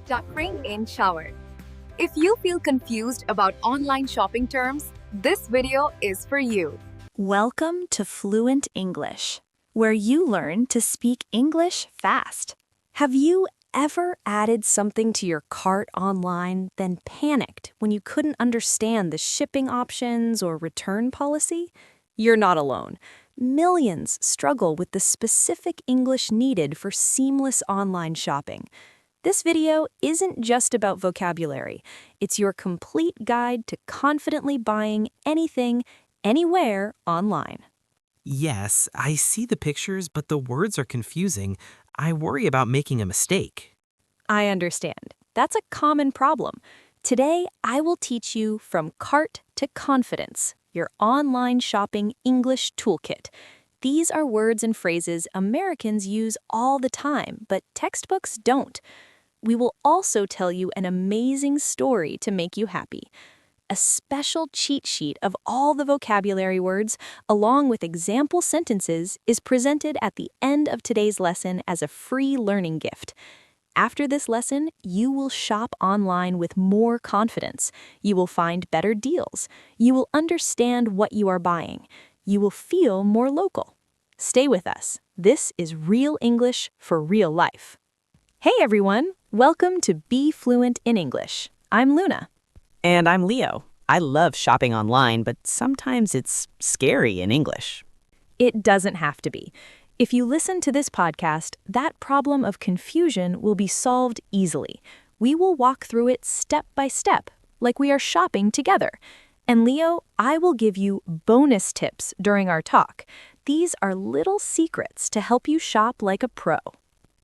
stuttering in shower. If you feel confused about online shopping terms, this video is for you. Welcome to Fluent English, where you learn to speak English fast. Have you ever added something to your cart online, then panicked when you couldn't understand the shipping options or return policy? You're not alone. Millions struggle with the specific English needed for seamless online shopping. This video isn't just about vocabulary. It's your complete guide to confidently buying anything, anywhere online. Yes, I see the pictures, but the words are confusing. I worry about making a mistake. I understand. That's a common problem. Today, I will teach you from cart to confidence, your online shopping English toolkit. These are words and phrases Americans use all the time, but textbooks don't. We will also tell you an amazing story to make you happy. A special cheat sheet of all the vocabulary words, along with example sentences, is presented at the end of today's lesson as a free learning gift. After this lesson, you will shop online with more confidence. You will find better deals. You will understand what you are buying. You will feel more local. Stay with us. This is real English for real life. Hey everyone, welcome to Be Fluent in English. I'm Luna. And I'm Leo. I love shopping online, but sometimes it's scary in English. It doesn't have to be. If you listen to this podcast, that problem of confusion will be solved easily. We will walk through it step by step, like we are shopping together. And Leo, I will give you bonus tips during our talk. These are little secrets to help you shop like a pro.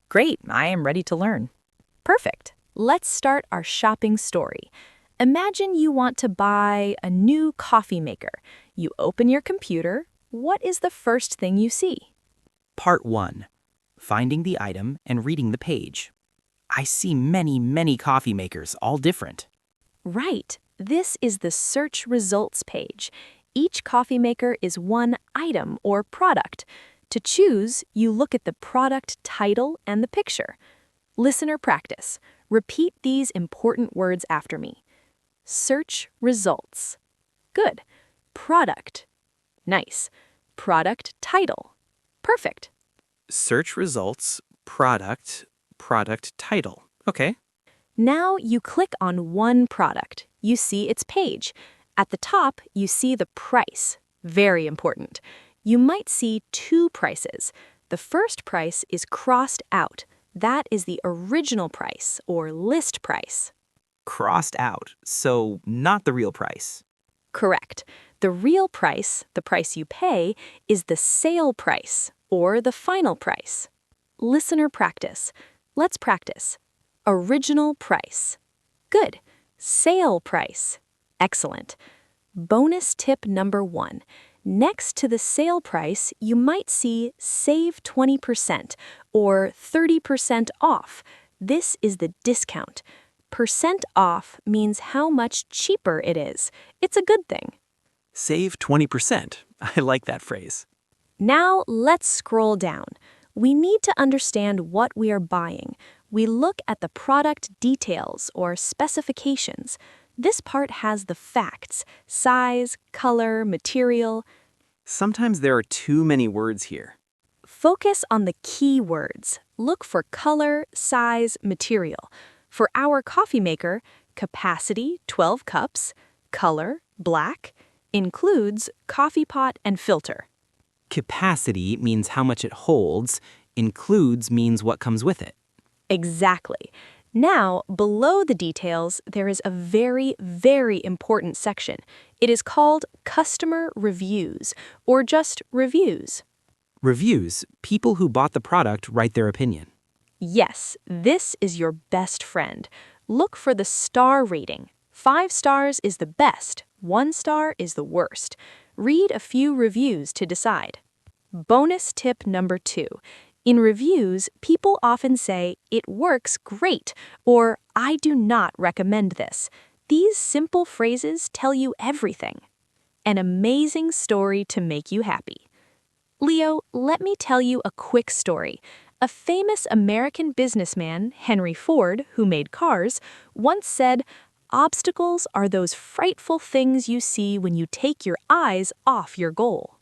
Great, I am ready to learn. Perfect. Let's start our shopping story. Imagine you want to buy a new coffee maker. You open your computer. What is the first thing you see? Part 1. Finding the item and reading the page. I see many coffee makers, all different. Right. This is the search results page. Each coffee maker is one item or product. To choose, you look at the product title and the picture. Listener practice. Repeat these important words after me. Search results. Good. Product. Nice. Product title. Perfect. Search results, product title. Okay. Now you click on one product. You see its page. At the top, you see the price. Very important. You might see two prices. The first price is crossed out. That is the original price or list price. Crossed out, so not the real price. Correct. The real price, the price you pay, is the sale price or the final price. Listener practice. Let's practice. Original price. Good. Sale price. Excellent. Bonus tip number 1. Next to the sale price, you might see Save 20% or 30% off. This is the discount. Percent off means how much cheaper it is. It's a good thing. Save 20%. I like that phrase. Now let's scroll down. We need to understand what we are buying. We look at the product details or specifications. This part has the facts: size, color, material. Sometimes there are too many words here. Focus on the key words. Look for color, size, material. For our coffee maker, capacity, 12 cups, color, black, includes coffee pot and filter. Capacity means how much it holds. Includes means what comes with it. Exactly. Now, below the details, there is a very important section. It is called customer reviews, or just reviews. Reviews, people who bought the product write their opinion. Yes, this is your best friend. Look for the star rating. 5 stars is the best, 1 star is the worst. Read a few reviews to decide. Bonus tip number 2. In reviews, people often say, "It works great," or "I do not recommend this." These simple phrases tell you everything. An amazing story to make you happy. Leo, let me tell you a quick story. A famous American businessman, Henry Ford, who made cars, once said, "Obstacles are those frightful things you see when you take your eyes off your goal."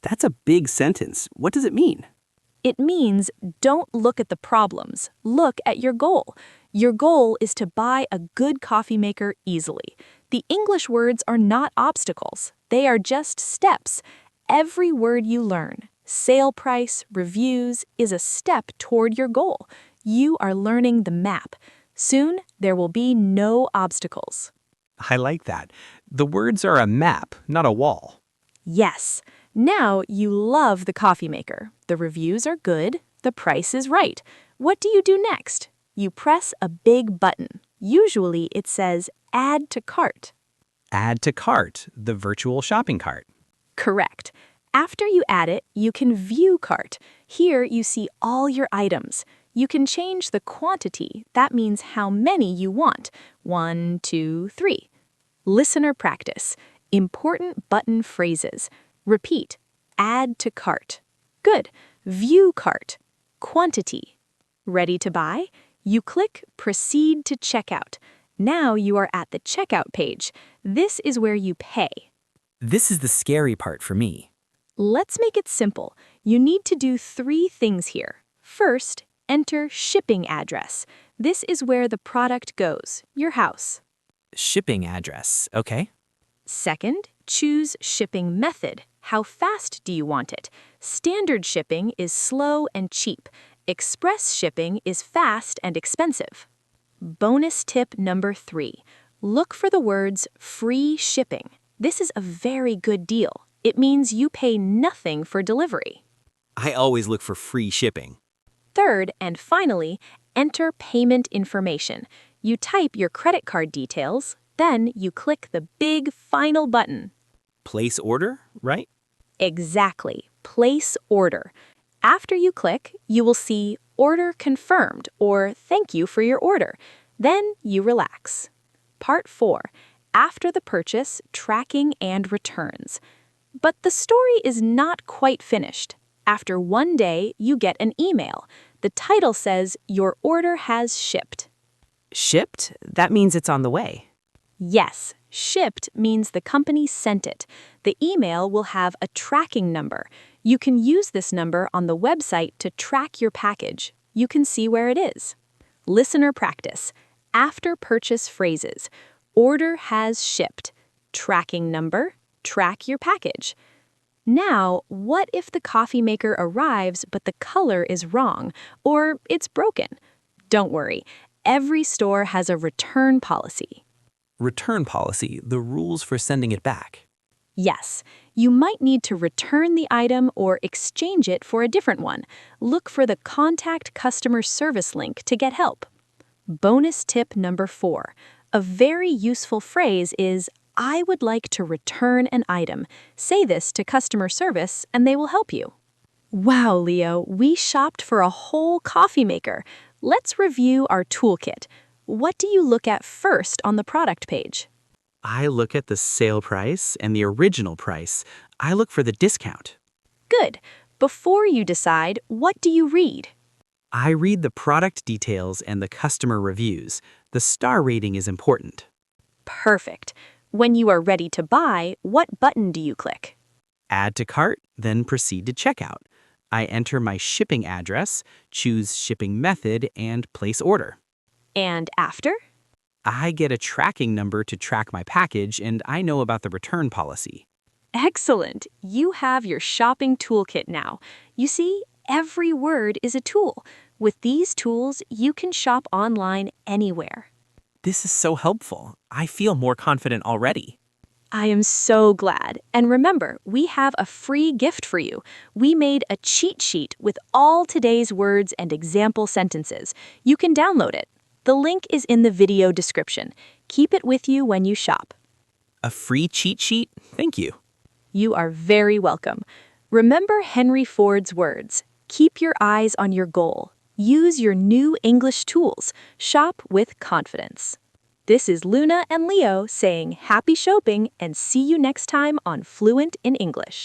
That's a big sentence. What does it mean? It means don't look at the problems, look at your goal. Your goal is to buy a good coffee maker easily. The English words are not obstacles, they are just steps. Every word you learn, sale price, reviews, is a step toward your goal. You are learning the map. Soon, there will be no obstacles. I like that. The words are a map, not a wall. Yes. Now you love the coffee maker. The reviews are good. The price is right. What do you do next? You press a big button. Usually it says Add to Cart. Add to cart, the virtual shopping cart. Correct. After you add it, you can view cart. Here you see all your items. You can change the quantity. That means how many you want. 1, 2, 3. Listener practice. Important button phrases. Repeat. Add to cart. Good. View cart. Quantity. Ready to buy? You click Proceed to Checkout. Now you are at the checkout page. This is where you pay. This is the scary part for me. Let's make it simple. You need to do 3 things here. First, enter shipping address. This is where the product goes, your house. Shipping address, okay? Second, choose shipping method. How fast do you want it? Standard shipping is slow and cheap. Express shipping is fast and expensive. Bonus tip number 3. Look for the words free shipping. This is a very good deal. It means you pay nothing for delivery. I always look for free shipping. Third, and finally, enter payment information. You type your credit card details, then you click the big final button. Place order, right? Exactly. Place order. After you click, you will see Order Confirmed or Thank you for your order. Then you relax. Part 4. After the purchase, tracking and returns. But the story is not quite finished. After 1 day, you get an email. The title says, "Your order has shipped." Shipped? That means it's on the way. Yes, shipped means the company sent it. The email will have a tracking number. You can use this number on the website to track your package. You can see where it is. Listener practice. After purchase phrases. Order has shipped. Tracking number. Track your package. Now, what if the coffee maker arrives but the color is wrong or it's broken? Don't worry. Every store has a return policy. Return policy, the rules for sending it back. Yes, you might need to return the item or exchange it for a different one. Look for the Contact Customer Service link to get help. Bonus tip number 4. A very useful phrase is, "I would like to return an item." Say this to customer service and they will help you. Wow, Leo, we shopped for a whole coffee maker. Let's review our toolkit. What do you look at first on the product page? I look at the sale price and the original price. I look for the discount. Good. Before you decide, what do you read? I read the product details and the customer reviews. The star rating is important. Perfect. When you are ready to buy, what button do you click? Add to cart, then proceed to checkout. I enter my shipping address, choose shipping method, and place order. And after? I get a tracking number to track my package, and I know about the return policy. Excellent. You have your shopping toolkit now. You see, every word is a tool. With these tools, you can shop online anywhere. This is so helpful. I feel more confident already. I am so glad. And remember, we have a free gift for you. We made a cheat sheet with all today's words and example sentences. You can download it. The link is in the video description. Keep it with you when you shop. A free cheat sheet? Thank you. You are very welcome. Remember Henry Ford's words. Keep your eyes on your goal. Use your new English tools. Shop with confidence. This is Luna and Leo saying happy shopping and see you next time on Fluent in English.